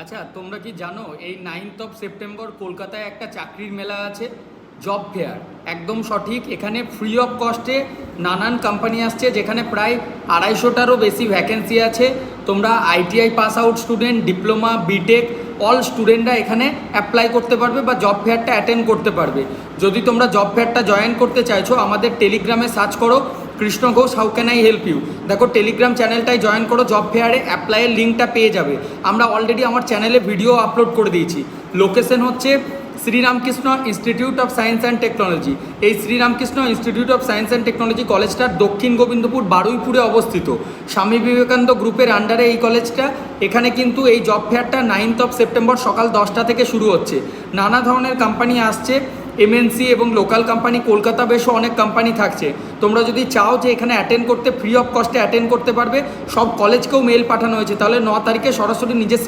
আচ্ছা, তোমরা কি জানো এই 9th সেপ্টেম্বর কলকাতায় একটা চাকরির মেলা আছে, জব ফেয়ার। একদম সঠিক। এখানে ফ্রি অফ কস্টে নানান কোম্পানি আসছে, যেখানে প্রায় 250টারও বেশি ভ্যাকেন্সি আছে। তোমরা ITI pass out student, diploma, BTech all স্টুডেন্টরা এখানে অ্যাপ্লাই করতে পারবে বা জব ফেয়ারটা অ্যাটেন্ড করতে পারবে। যদি তোমরা জব ফেয়ারটা জয়েন করতে চাইছো, আমাদের টেলিগ্রামে সার্চ করো Krishna Ghosh how can I help you. দেখো টেলিগ্রাম চ্যানেলটাই জয়েন করো, জব ফেয়ারে অ্যাপ্লাইয়ের লিঙ্কটা পেয়ে যাবে। আমরা অলরেডি আমার চ্যানেলে ভিডিও আপলোড করে দিয়েছি। লোকেশন হচ্ছে Sriramakrishna institute of science and technology. এই Sriramakrishna institute of science and technology কলেজটার দক্ষিণ গোবিন্দপুর বারুইপুরে অবস্থিত। স্বামী বিবেকানন্দ গ্রুপের আন্ডারে এই কলেজটা। এখানে কিন্তু এই জব ফেয়ারটা 9th সেপ্টেম্বর সকাল 10টা থেকে শুরু হচ্ছে। নানা ধরনের কোম্পানি আসছে, এমএনসি এবং লোকাল কোম্পানি, কলকাতা বেশও অনেক কোম্পানি থাকছে। তোমরা যদি চাও যে এখানে অ্যাটেন্ড করতে, ফ্রি অফ কস্টে অ্যাটেন্ড করতে পারবে। সব কলেজকেও মেল পাঠানো হয়েছে, তাহলে 9 তারিখে সরাসরি নিজের